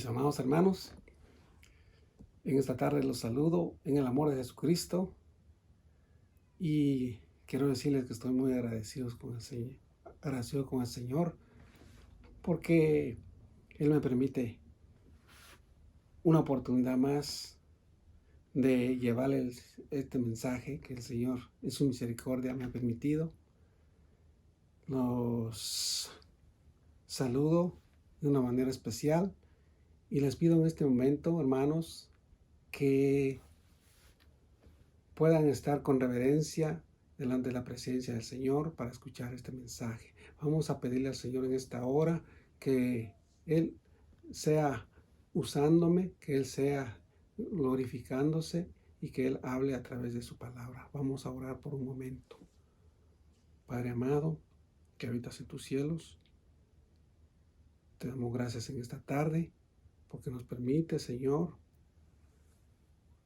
Mis amados hermanos, en esta tarde los saludo en el amor de Jesucristo y quiero decirles que estoy muy agradecido con el Señor porque Él me permite una oportunidad más de llevarles este mensaje que el Señor en su misericordia me ha permitido. Los saludo de una manera especial y les pido en este momento, hermanos, que puedan estar con reverencia delante de la presencia del Señor para escuchar este mensaje. Vamos a pedirle al Señor en esta hora que Él sea usándome, que Él sea glorificándose y que Él hable a través de su palabra. Vamos a orar por un momento. Padre amado, que habitas en tus cielos, te damos gracias en esta tarde porque nos permite, Señor,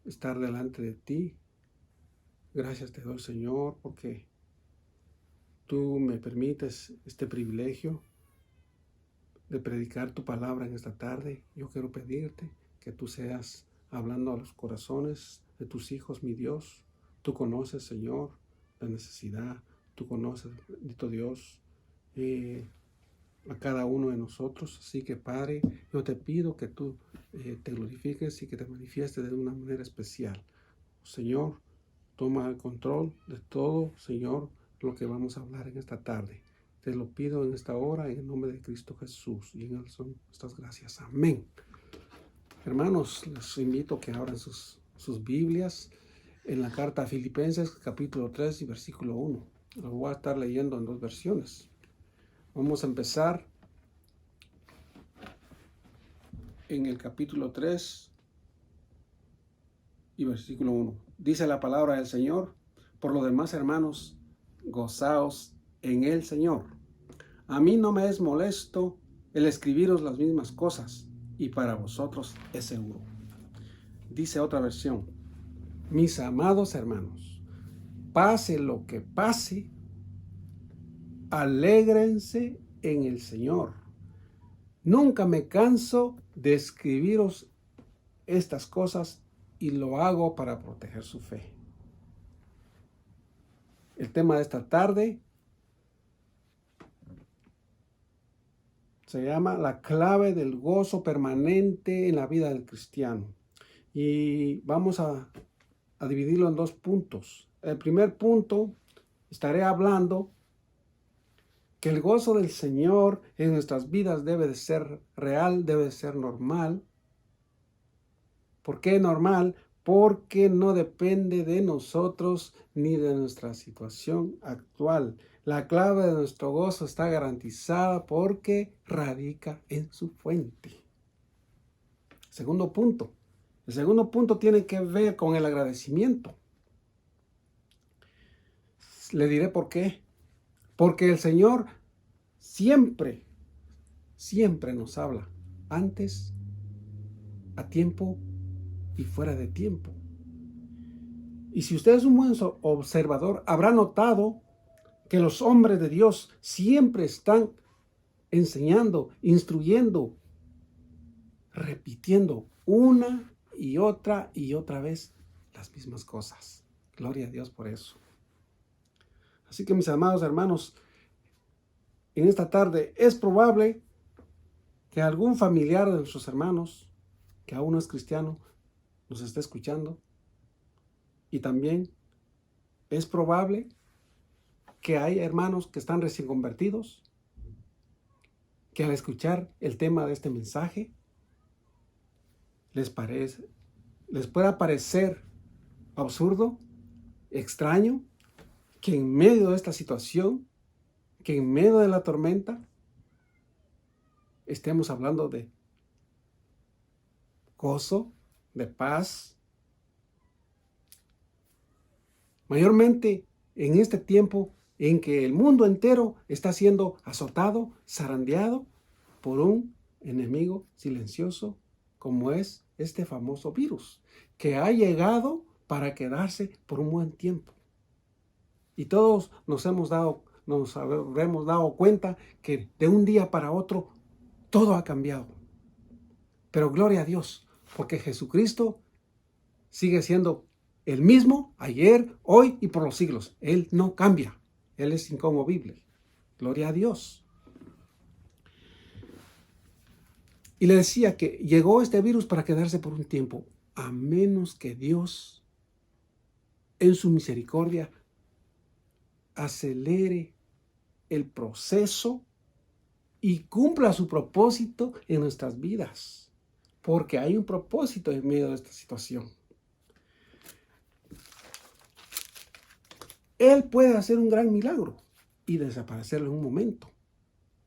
estar delante de ti. Gracias te doy, Señor, porque tú me permites este privilegio de predicar tu palabra en esta tarde. Yo quiero pedirte que tú seas hablando a los corazones de tus hijos, mi Dios. Tú conoces, Señor, la necesidad. Tú conoces, bendito Dios, a cada uno de nosotros. Así que, Padre, yo te pido que tú te glorifiques y que te manifiestes de una manera especial. Señor, toma el control de todo, Señor, lo que vamos a hablar en esta tarde. Te lo pido en esta hora en el nombre de Cristo Jesús. Y en él son estas gracias. Amén. Hermanos, les invito a que abran sus Biblias en la carta a Filipenses, capítulo 3 y versículo 1. Lo voy a estar leyendo en dos versiones. Vamos a empezar en el capítulo 3 y versículo 1. Dice la palabra del Señor: por lo demás, hermanos, gozaos en el Señor. A mí no me es molesto el escribiros las mismas cosas, y para vosotros es seguro. Dice otra versión: mis amados hermanos, pase lo que pase, alégrense en el Señor. Nunca me canso de escribiros estas cosas y lo hago para proteger su fe. El tema de esta tarde se llama la clave del gozo permanente en la vida del cristiano. Y vamos a dividirlo en dos puntos. El primer punto, estaré hablando que el gozo del Señor en nuestras vidas debe de ser real, debe de ser normal. ¿Por qué normal? Porque no depende de nosotros ni de nuestra situación actual. La clave de nuestro gozo está garantizada porque radica en su fuente. Segundo punto. El segundo punto tiene que ver con el agradecimiento. Le diré por qué. Porque el Señor siempre nos habla antes, a tiempo y fuera de tiempo. Y si usted es un buen observador, habrá notado que los hombres de Dios siempre están enseñando, instruyendo, repitiendo una y otra vez las mismas cosas. Gloria a Dios por eso. Así que, mis amados hermanos, en esta tarde es probable que algún familiar de nuestros hermanos, que aún no es cristiano, nos esté escuchando. Y también es probable que hay hermanos que están recién convertidos, que al escuchar el tema de este mensaje, les pueda parecer absurdo, extraño, que en medio de esta situación, que en medio de la tormenta, estemos hablando de gozo, de paz. Mayormente en este tiempo en que el mundo entero está siendo azotado, zarandeado por un enemigo silencioso como es este famoso virus, que ha llegado para quedarse por un buen tiempo. Y todos nos habremos dado cuenta que de un día para otro todo ha cambiado. Pero gloria a Dios, porque Jesucristo sigue siendo el mismo ayer, hoy y por los siglos. Él no cambia. Él es inconmovible. Gloria a Dios. Y le decía que llegó este virus para quedarse por un tiempo, a menos que Dios, en su misericordia, acelere el proceso y cumpla su propósito en nuestras vidas. Porque hay un propósito en medio de esta situación. Él puede hacer un gran milagro y desaparecerlo en un momento.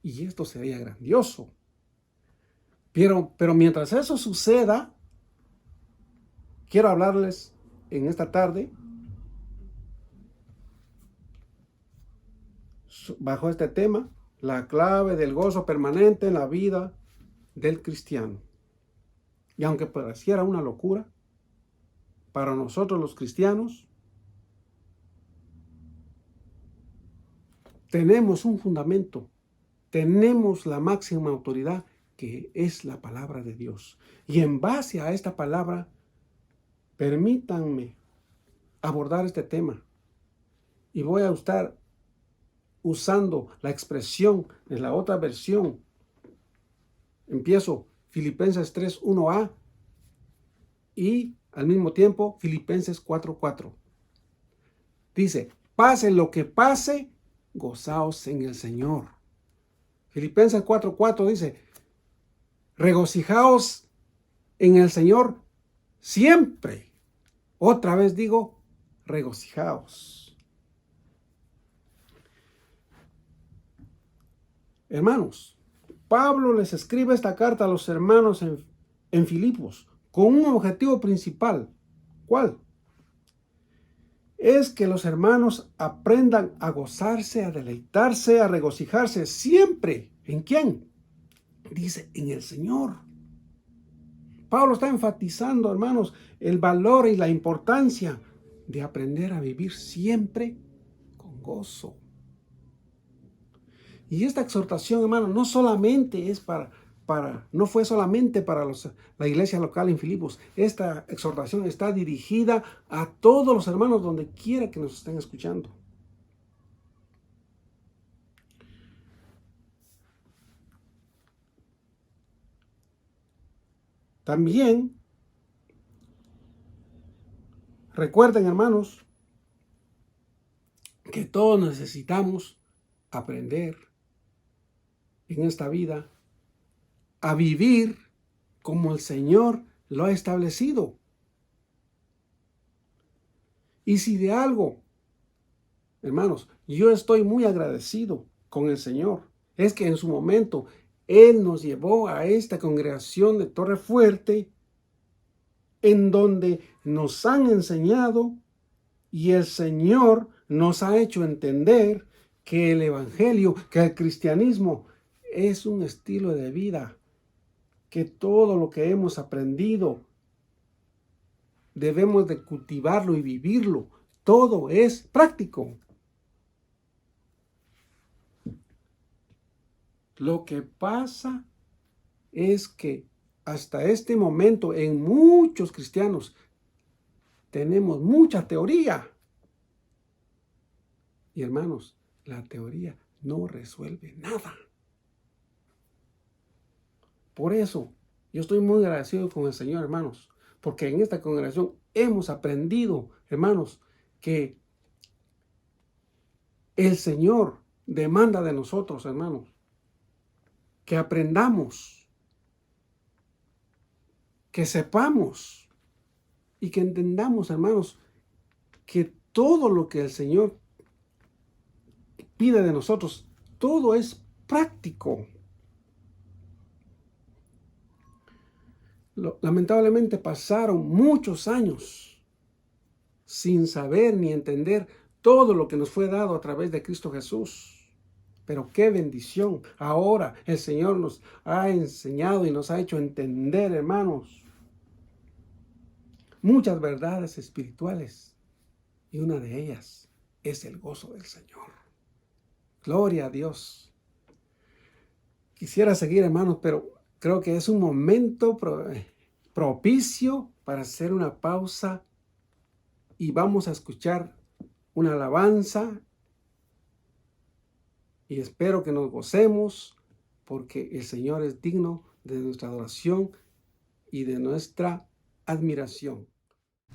Y esto sería grandioso. Pero mientras eso suceda, quiero hablarles en esta tarde bajo este tema, la clave del gozo permanente en la vida del cristiano. Y aunque pareciera una locura, para nosotros los cristianos, tenemos un fundamento, tenemos la máxima autoridad que es la palabra de Dios. Y en base a esta palabra, permítanme abordar este tema. Y voy a estar usando la expresión en la otra versión. Empiezo Filipenses 3:1a y al mismo tiempo Filipenses 4:4. Dice, pase lo que pase, gozaos en el Señor. Filipenses 4:4 dice, regocijaos en el Señor siempre. Otra vez digo, regocijaos. Hermanos, Pablo les escribe esta carta a los hermanos en Filipos con un objetivo principal. ¿Cuál? Es que los hermanos aprendan a gozarse, a deleitarse, a regocijarse siempre. ¿En quién? Dice, en el Señor. Pablo está enfatizando, hermanos, el valor y la importancia de aprender a vivir siempre con gozo. Y esta exhortación, hermano, no solamente es no fue solamente para la iglesia local en Filipos. Esta exhortación está dirigida a todos los hermanos donde quiera que nos estén escuchando. También, recuerden, hermanos, que todos necesitamos aprender en esta vida a vivir como el Señor lo ha establecido. Y si de algo, hermanos, yo estoy muy agradecido con el Señor, es que en su momento Él nos llevó a esta congregación de Torre Fuerte, en donde nos han enseñado y el Señor nos ha hecho entender que el Evangelio, que el cristianismo es un estilo de vida, que todo lo que hemos aprendido debemos de cultivarlo y vivirlo. Todo es práctico. Lo que pasa es que hasta este momento en muchos cristianos tenemos mucha teoría. Y hermanos, la teoría no resuelve nada. Por eso, yo estoy muy agradecido con el Señor, hermanos, porque en esta congregación hemos aprendido, hermanos, que el Señor demanda de nosotros, hermanos, que aprendamos, que sepamos y que entendamos, hermanos, que todo lo que el Señor pide de nosotros, todo es práctico. Lamentablemente pasaron muchos años sin saber ni entender todo lo que nos fue dado a través de Cristo Jesús. Pero qué bendición. Ahora el Señor nos ha enseñado y nos ha hecho entender, hermanos, muchas verdades espirituales. Y una de ellas es el gozo del Señor. Gloria a Dios. Quisiera seguir, hermanos, pero creo que es un momento propicio para hacer una pausa y vamos a escuchar una alabanza y espero que nos gocemos porque el Señor es digno de nuestra adoración y de nuestra admiración.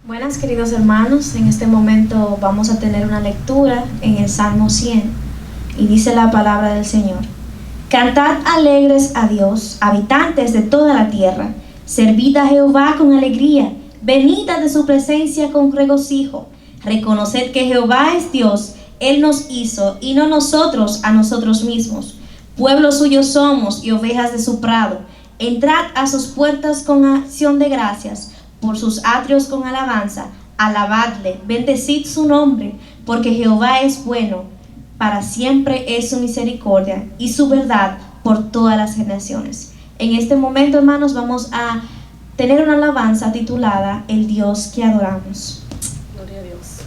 Buenas, queridos hermanos, en este momento vamos a tener una lectura en el Salmo 100 y dice la palabra del Señor: Cantad alegres a Dios, habitantes de toda la tierra, servid a Jehová con alegría, venid de su presencia con regocijo, reconoced que Jehová es Dios, Él nos hizo y no nosotros a nosotros mismos, pueblo suyo somos y ovejas de su prado, entrad a sus puertas con acción de gracias, por sus atrios con alabanza, alabadle, bendecid su nombre, porque Jehová es bueno, para siempre es su misericordia y su verdad por todas las generaciones. En este momento, hermanos, vamos a tener una alabanza titulada El Dios que adoramos. Gloria a Dios.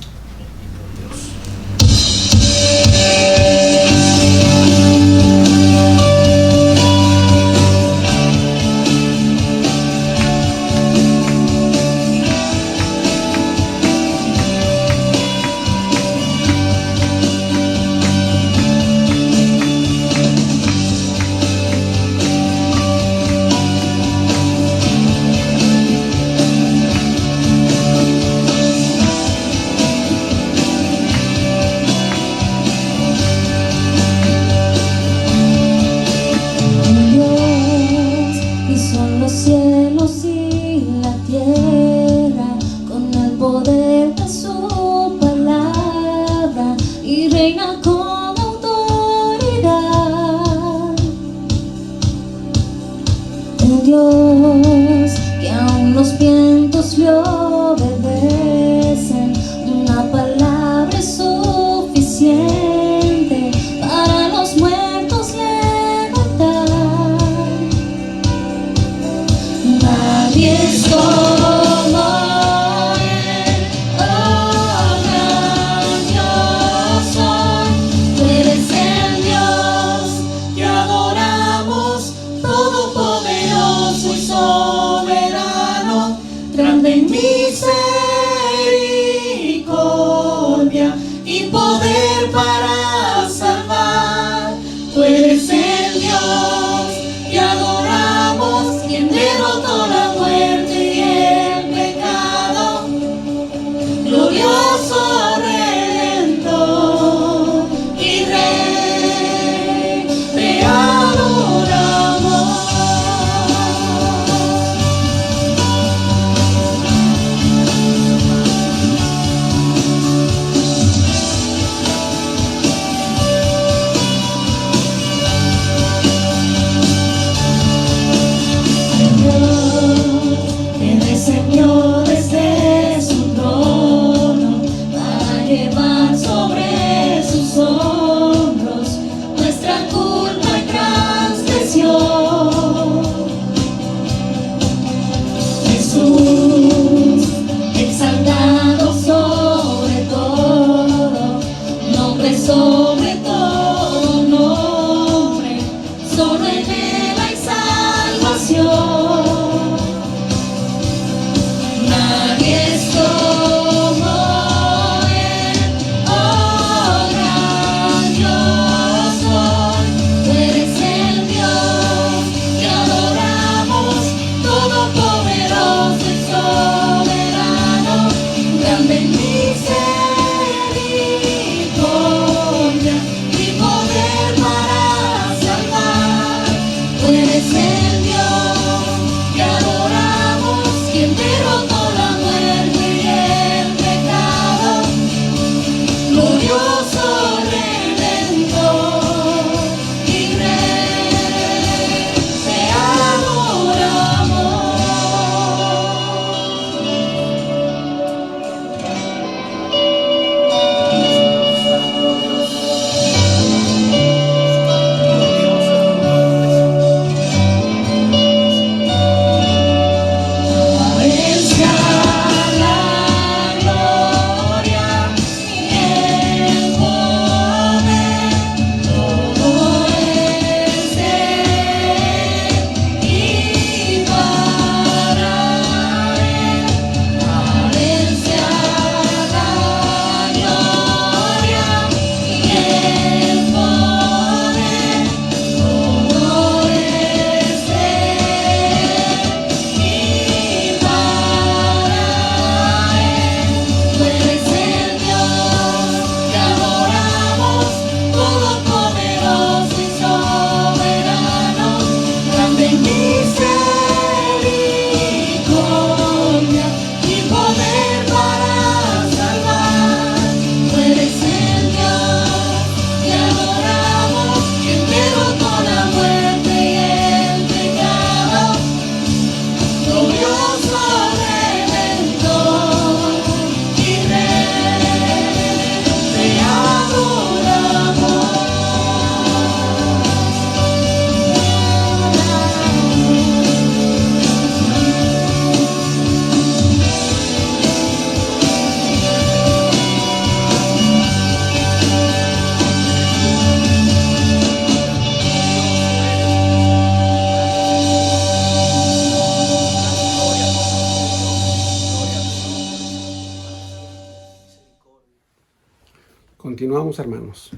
Amados hermanos,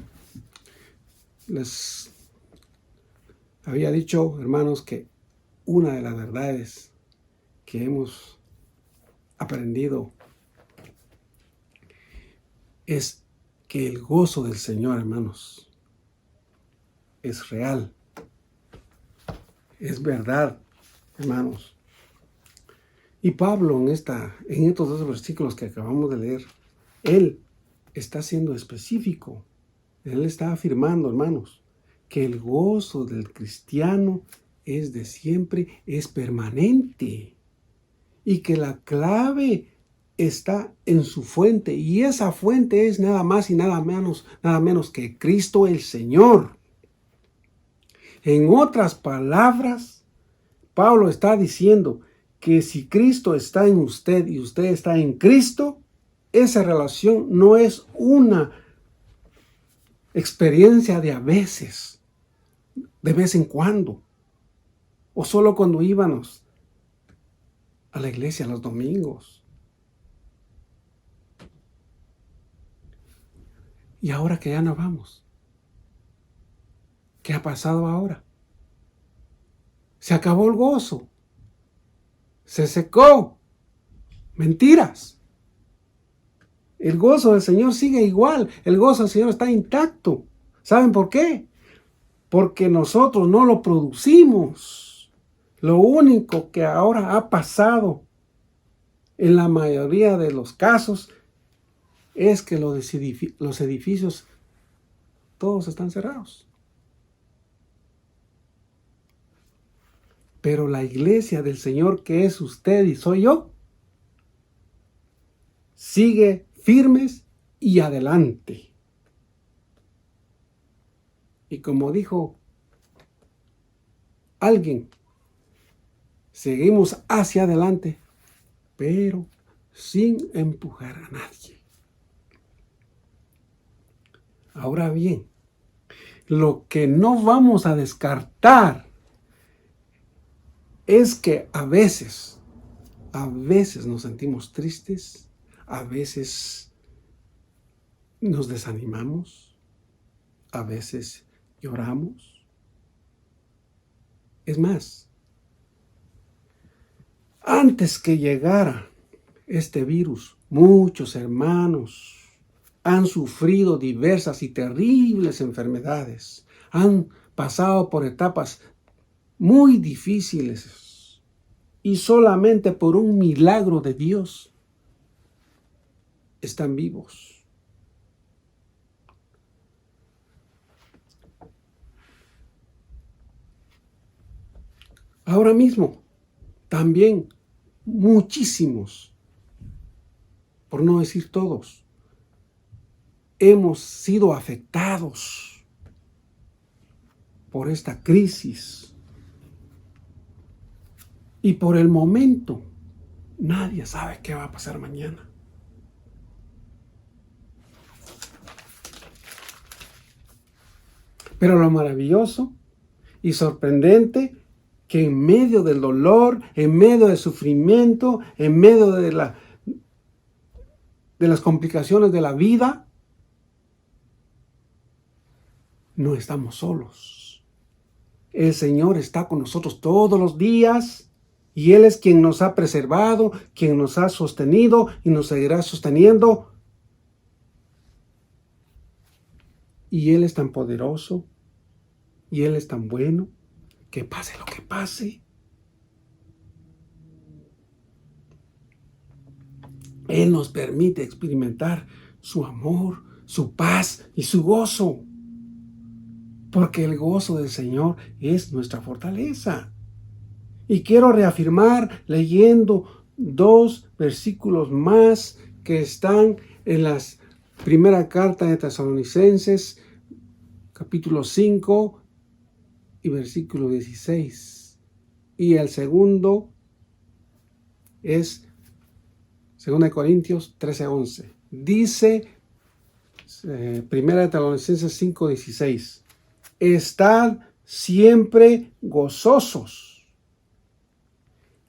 les había dicho, hermanos, que una de las verdades que hemos aprendido es que el gozo del Señor, hermanos, es real, es verdad, hermanos. Y Pablo en estos dos versículos que acabamos de leer, él está siendo específico. Él está afirmando, hermanos, que el gozo del cristiano es de siempre, es permanente. Y que la clave está en su fuente. Y esa fuente es nada más y nada menos que Cristo el Señor. En otras palabras, Pablo está diciendo que si Cristo está en usted y usted está en Cristo, esa relación no es una experiencia de a veces, de vez en cuando, o solo cuando íbamos a la iglesia los domingos. Y ahora que ya no vamos, ¿qué ha pasado ahora? Se acabó el gozo. Se secó. Mentiras. El gozo del Señor sigue igual. El gozo del Señor está intacto. ¿Saben por qué? Porque nosotros no lo producimos. Lo único que ahora ha pasado en la mayoría de los casos es que los edificios todos están cerrados. Pero la iglesia del Señor, que es usted y soy yo, sigue firmes y adelante. Y como dijo alguien, seguimos hacia adelante, pero sin empujar a nadie. Ahora bien, lo que no vamos a descartar es que a veces nos sentimos tristes, a veces nos desanimamos, a veces lloramos. Es más, antes que llegara este virus, muchos hermanos han sufrido diversas y terribles enfermedades, han pasado por etapas muy difíciles y solamente por un milagro de Dios están vivos. Ahora mismo, también muchísimos, por no decir todos, hemos sido afectados por esta crisis. Y por el momento, nadie sabe qué va a pasar mañana. Pero lo maravilloso y sorprendente, que en medio del dolor, en medio del sufrimiento, en medio de las complicaciones de la vida, no estamos solos. El Señor está con nosotros todos los días. Y Él es quien nos ha preservado, quien nos ha sostenido y nos seguirá sosteniendo. Y Él es tan poderoso y Él es tan bueno que pase lo que pase, Él nos permite experimentar su amor, su paz y su gozo. Porque el gozo del Señor es nuestra fortaleza. Y quiero reafirmar leyendo 2 versículos más que están en la primera carta de Tesalonicenses, capítulo 5 y versículo 16. Y el segundo es 2 Corintios 13:11. Dice primera de Tesalonicenses 5:16. Estad siempre gozosos.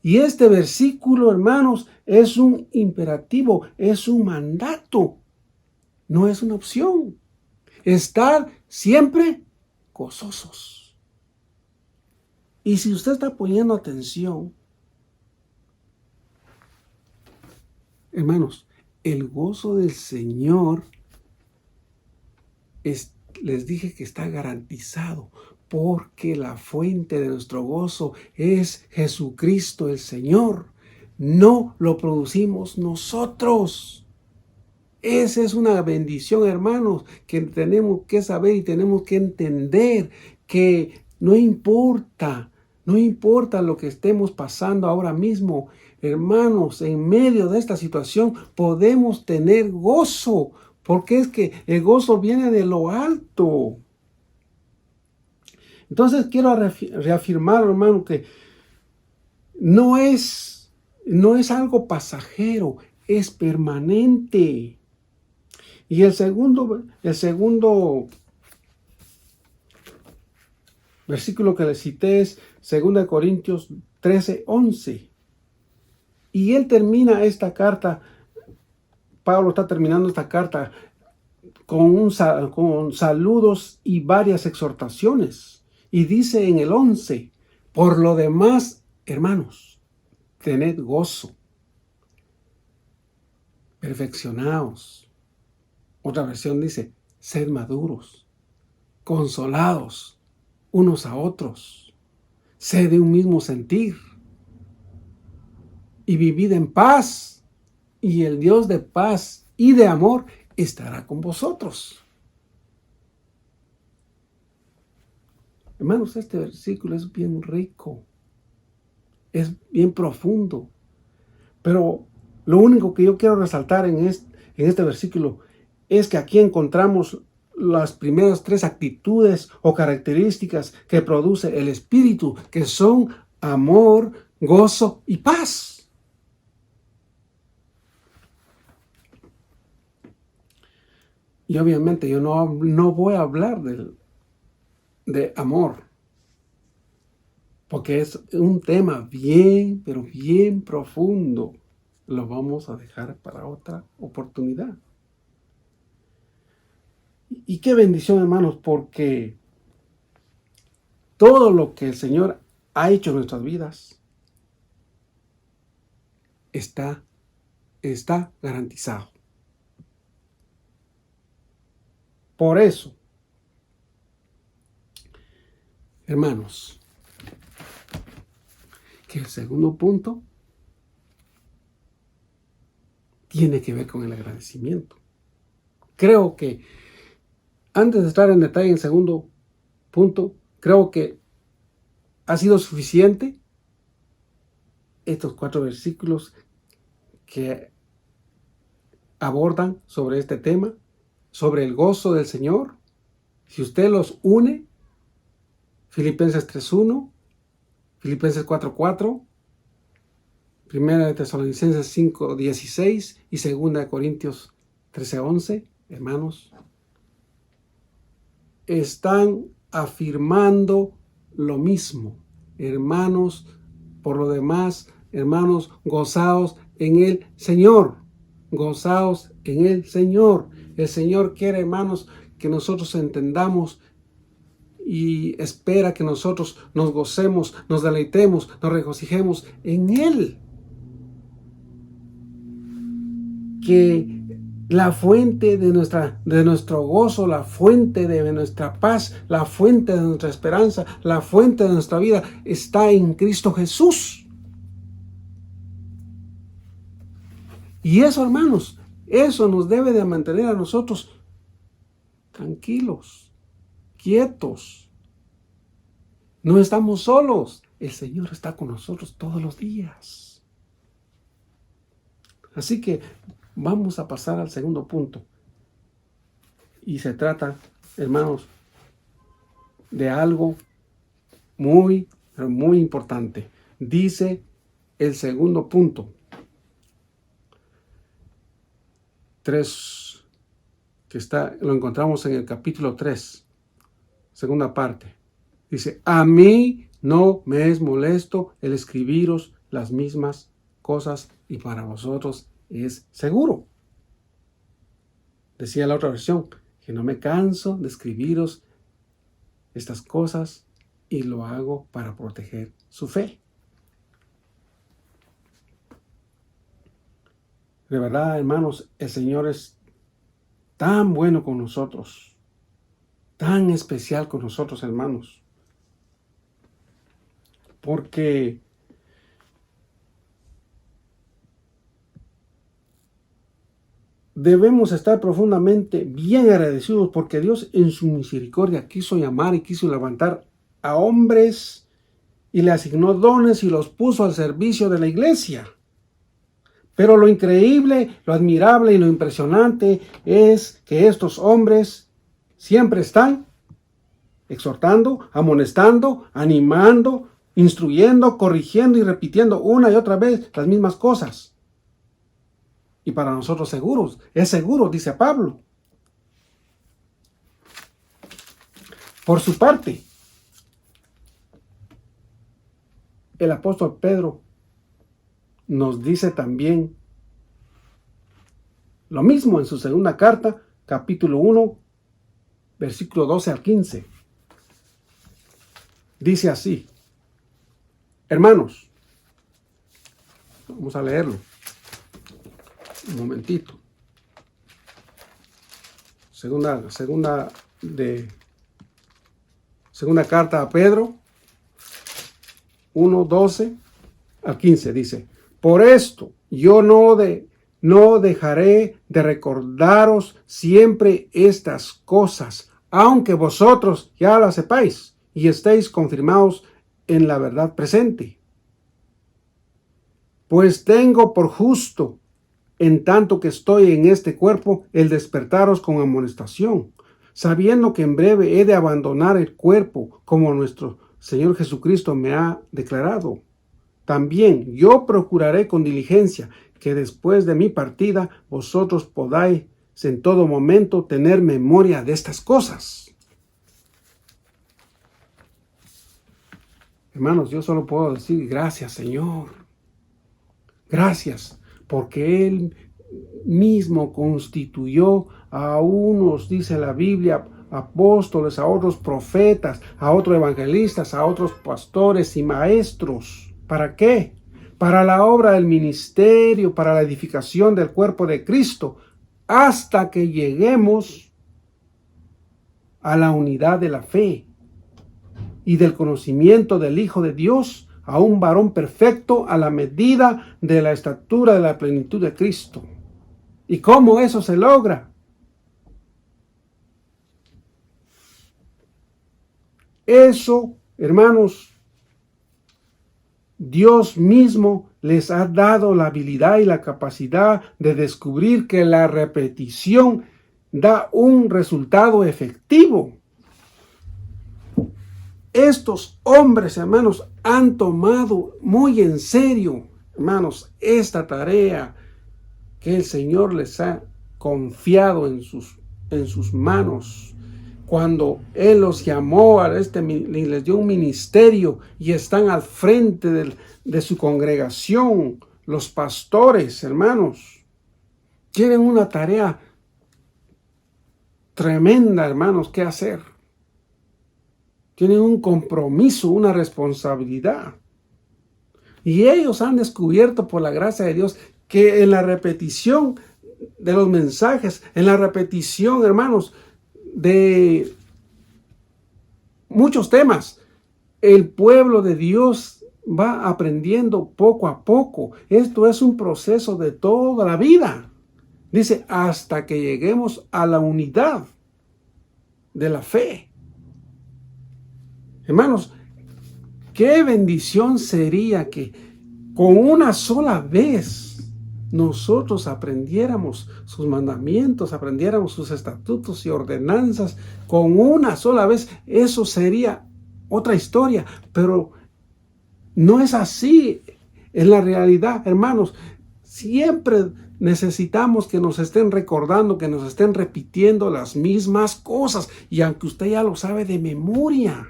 Y este versículo, hermanos, es un imperativo, es un mandato, no es una opción. estar siempre gozosos. Y si usted está poniendo atención, hermanos, el gozo del Señor les dije que está garantizado, porque la fuente de nuestro gozo es Jesucristo el Señor. No lo producimos nosotros. Esa es una bendición, hermanos, que tenemos que saber y tenemos que entender, que no importa lo que estemos pasando ahora mismo, hermanos, en medio de esta situación podemos tener gozo, porque es que el gozo viene de lo alto. Entonces quiero reafirmar, hermano, que no es algo pasajero, es permanente. Y el segundo versículo que le cité es 2 Corintios 13:11. Y él termina esta carta, Pablo está terminando esta carta con saludos y varias exhortaciones. Y dice en el 11, por lo demás, hermanos, tened gozo, perfeccionaos. Otra versión dice, sed maduros, consolados unos a otros, sed de un mismo sentir y vivid en paz, y el Dios de paz y de amor estará con vosotros. Hermanos, este versículo es bien rico, es bien profundo, pero lo único que yo quiero resaltar en este versículo es que aquí encontramos las primeras 3 actitudes o características que produce el Espíritu, que son amor, gozo y paz. Y obviamente yo no voy a hablar de amor, porque es un tema bien, pero bien profundo. Lo vamos a dejar para otra oportunidad. Y qué bendición, hermanos, porque todo lo que el Señor ha hecho en nuestras vidas está garantizado. Por eso, hermanos, que el segundo punto tiene que ver con el agradecimiento. Creo que antes de estar en detalle en el segundo punto, creo que ha sido suficiente estos 4 versículos que abordan sobre este tema, sobre el gozo del Señor. Si usted los une, Filipenses 3:1, Filipenses 4:4, 1 Tesalonicenses 5:16 y 2 Corintios 13:11, hermanos, están afirmando lo mismo. Hermanos, por lo demás, hermanos, gozaos en el Señor. Gozaos en el Señor. El Señor quiere, hermanos, que nosotros entendamos y espera que nosotros nos gocemos, nos deleitemos, nos regocijemos en Él. Que la fuente de nuestro gozo, la fuente de nuestra paz, la fuente de nuestra esperanza, la fuente de nuestra vida está en Cristo Jesús. Y eso, hermanos, eso nos debe de mantener a nosotros tranquilos, quietos. No estamos solos. El Señor está con nosotros todos los días. Así que vamos a pasar al segundo punto. Y se trata, hermanos, de algo muy, pero muy importante. Dice el segundo punto. 3, lo encontramos en el capítulo 3, segunda parte. Dice, a mí no me es molesto el escribiros las mismas cosas y para vosotros es seguro. Decía la otra versión, que no me canso de escribiros estas cosas y lo hago para proteger su fe. De verdad, hermanos, el Señor es tan bueno con nosotros, tan especial con nosotros, hermanos, porque debemos estar profundamente bien agradecidos porque Dios en su misericordia quiso llamar y quiso levantar a hombres y le asignó dones y los puso al servicio de la iglesia. Pero lo increíble, lo admirable y lo impresionante es que estos hombres siempre están exhortando, amonestando, animando, instruyendo, corrigiendo y repitiendo una y otra vez las mismas cosas. Y para nosotros es seguro, dice Pablo. Por su parte, el apóstol Pedro nos dice también lo mismo en su segunda carta, capítulo 1, versículo 12 al 15. Dice así: hermanos, vamos a leerlo. Un momentito. Segunda carta a Pedro 1, 12 al 15 dice: por esto yo no dejaré de recordaros siempre estas cosas, aunque vosotros ya las sepáis y estéis confirmados en la verdad presente. Pues tengo por justo, en tanto que estoy en este cuerpo, el despertaros con amonestación, sabiendo que en breve he de abandonar el cuerpo, como nuestro Señor Jesucristo me ha declarado. También yo procuraré con diligencia que después de mi partida vosotros podáis en todo momento tener memoria de estas cosas. Hermanos, yo solo puedo decir gracias, Señor. Gracias, porque Él mismo constituyó a unos, dice la Biblia, apóstoles, a otros profetas, a otros evangelistas, a otros pastores y maestros. ¿Para qué? Para la obra del ministerio, para la edificación del cuerpo de Cristo, hasta que lleguemos a la unidad de la fe y del conocimiento del Hijo de Dios, a un varón perfecto a la medida de la estatura de la plenitud de Cristo. ¿Y cómo eso se logra? Eso, hermanos, Dios mismo les ha dado la habilidad y la capacidad de descubrir que la repetición da un resultado efectivo. Estos hombres, hermanos, han tomado muy en serio, hermanos, esta tarea que el Señor les ha confiado en sus manos. Cuando Él los llamó les dio un ministerio y están al frente de su congregación, los pastores, hermanos, tienen una tarea tremenda, hermanos, que hacer. Tienen un compromiso, una responsabilidad. Y ellos han descubierto por la gracia de Dios que en la repetición de los mensajes, en la repetición, hermanos, de muchos temas, el pueblo de Dios va aprendiendo poco a poco. Esto es un proceso de toda la vida. Dice, hasta que lleguemos a la unidad de la fe. Hermanos, qué bendición sería que con una sola vez nosotros aprendiéramos sus mandamientos, aprendiéramos sus estatutos y ordenanzas con una sola vez. Eso sería otra historia, pero no es así en la realidad, hermanos. Siempre necesitamos que nos estén recordando, que nos estén repitiendo las mismas cosas, y aunque usted ya lo sabe de memoria.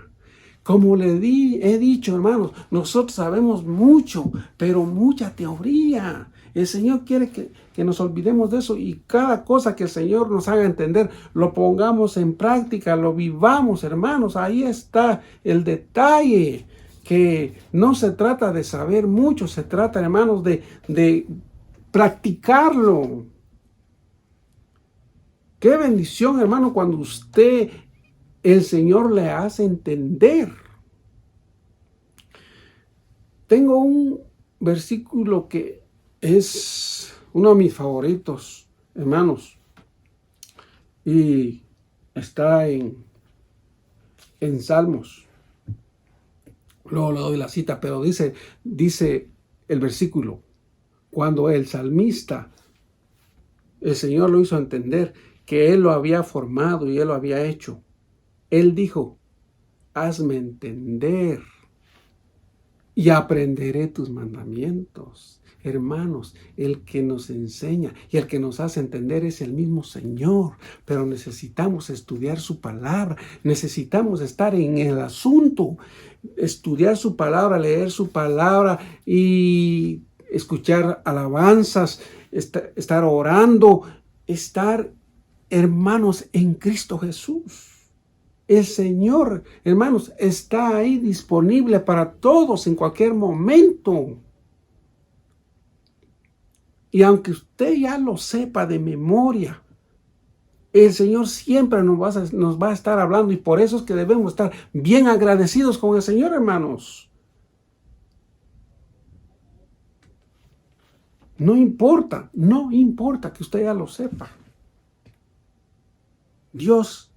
Como he dicho, hermanos, nosotros sabemos mucho, pero mucha teoría. El Señor quiere que nos olvidemos de eso y cada cosa que el Señor nos haga entender, lo pongamos en práctica, lo vivamos, hermanos. Ahí está el detalle, que no se trata de saber mucho, se trata, hermanos, de practicarlo. Qué bendición, hermano, cuando el Señor le hace entender. Tengo un versículo que es uno de mis favoritos, hermanos, y está en Salmos. Luego le doy la cita, pero dice el versículo, cuando el salmista, el Señor lo hizo entender que Él lo había formado y Él lo había hecho. Él dijo, hazme entender y aprenderé tus mandamientos. Hermanos, el que nos enseña y el que nos hace entender es el mismo Señor, pero necesitamos estudiar su palabra, necesitamos estar en el asunto, estudiar su palabra, leer su palabra y escuchar alabanzas, estar orando, estar, hermanos, en Cristo Jesús. El Señor, hermanos, está ahí disponible para todos en cualquier momento. Y aunque usted ya lo sepa de memoria, el Señor siempre nos va a estar hablando, y por eso es que debemos estar bien agradecidos con el Señor, hermanos. No importa que usted ya lo sepa. Dios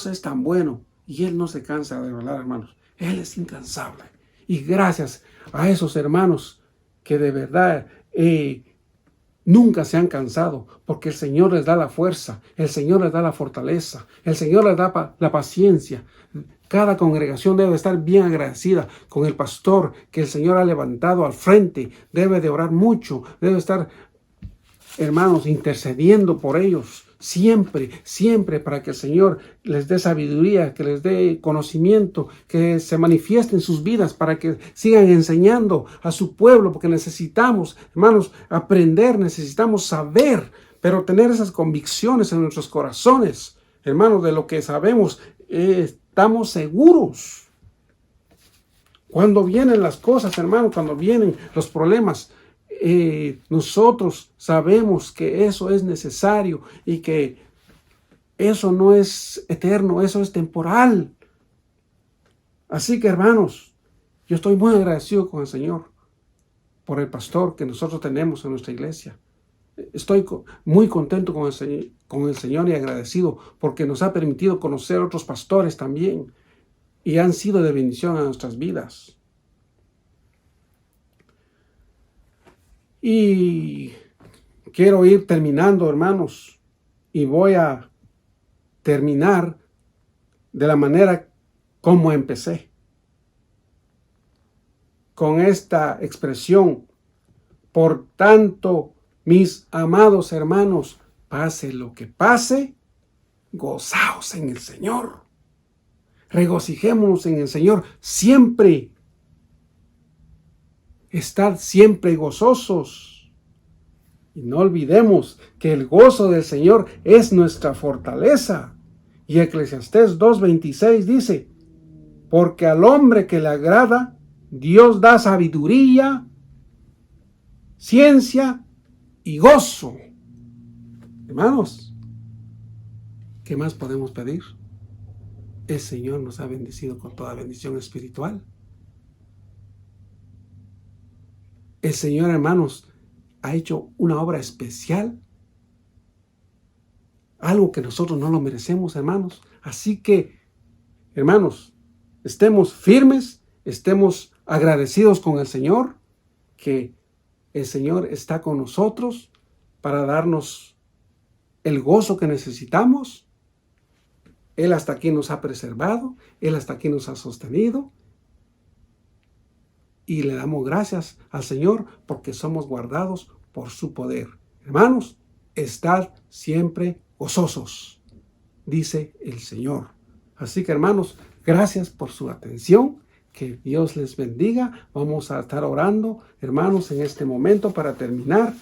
es tan bueno y Él no se cansa de hablar, hermanos. Él es incansable. Y gracias a esos hermanos que de verdad nunca se han cansado, porque el Señor les da la fuerza, el Señor les da la fortaleza, el Señor les da la paciencia. Cada congregación debe estar bien agradecida con el pastor que el Señor ha levantado al frente. Debe de orar mucho, debe estar, hermanos, intercediendo por ellos. Siempre para que el Señor les dé sabiduría, que les dé conocimiento, que se manifieste en sus vidas, para que sigan enseñando a su pueblo, porque necesitamos, hermanos, aprender, necesitamos saber, pero tener esas convicciones en nuestros corazones, hermanos, de lo que sabemos, estamos seguros. Cuando vienen las cosas, hermanos, cuando vienen los problemas, nosotros sabemos que eso es necesario y que eso no es eterno, eso es temporal. Así que, hermanos, yo estoy muy agradecido con el Señor por el pastor que nosotros tenemos en nuestra iglesia. Estoy muy contento con el Señor y agradecido porque nos ha permitido conocer otros pastores también y han sido de bendición a nuestras vidas. Y quiero ir terminando, hermanos, y voy a terminar de la manera como empecé, con esta expresión: por tanto, mis amados hermanos, pase lo que pase, gozaos en el Señor, regocijémonos en el Señor siempre. Estad siempre gozosos. Y no olvidemos que el gozo del Señor es nuestra fortaleza. Y Eclesiastés 2:26 dice, porque al hombre que le agrada, Dios da sabiduría, ciencia y gozo. Hermanos, ¿qué más podemos pedir? El Señor nos ha bendecido con toda bendición espiritual. El Señor, hermanos, ha hecho una obra especial, algo que nosotros no lo merecemos, hermanos. Así que, hermanos, estemos firmes, estemos agradecidos con el Señor, que el Señor está con nosotros para darnos el gozo que necesitamos. Él hasta aquí nos ha preservado, Él hasta aquí nos ha sostenido. Y le damos gracias al Señor porque somos guardados por su poder. Hermanos, estad siempre gozosos, dice el Señor. Así que, hermanos, gracias por su atención Que Dios les bendiga. Vamos a estar orando, hermanos, en este momento para terminar.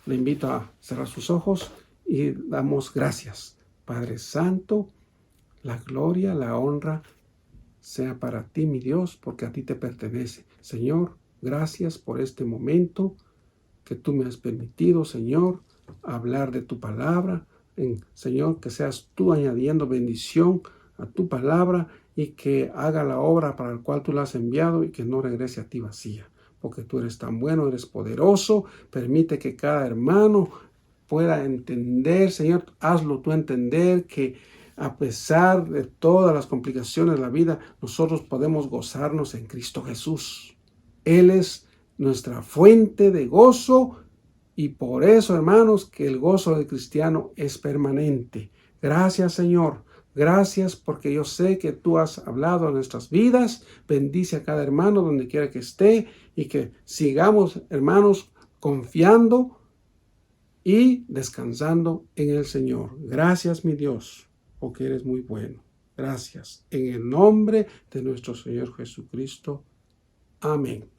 Le invito a cerrar sus ojos y damos gracias. Padre Santo, la gloria, la honra sea para ti, mi Dios, porque a ti te pertenece. Señor, gracias por este momento que tú me has permitido, Señor, hablar de tu palabra. Señor, que seas tú añadiendo bendición a tu palabra y que haga la obra para la cual tú la has enviado y que no regrese a ti vacía. Porque tú eres tan bueno, eres poderoso. Permite que cada hermano pueda entender, Señor, hazlo tú entender que a pesar de todas las complicaciones de la vida, nosotros podemos gozarnos en Cristo Jesús. Él es nuestra fuente de gozo y por eso, hermanos, que el gozo del cristiano es permanente. Gracias, Señor. Gracias porque yo sé que tú has hablado en nuestras vidas. Bendice a cada hermano donde quiera que esté y que sigamos, hermanos, confiando y descansando en el Señor. Gracias, mi Dios, porque eres muy bueno. Gracias. En el nombre de nuestro Señor Jesucristo. Amén.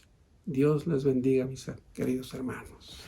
Dios les bendiga, mis queridos hermanos.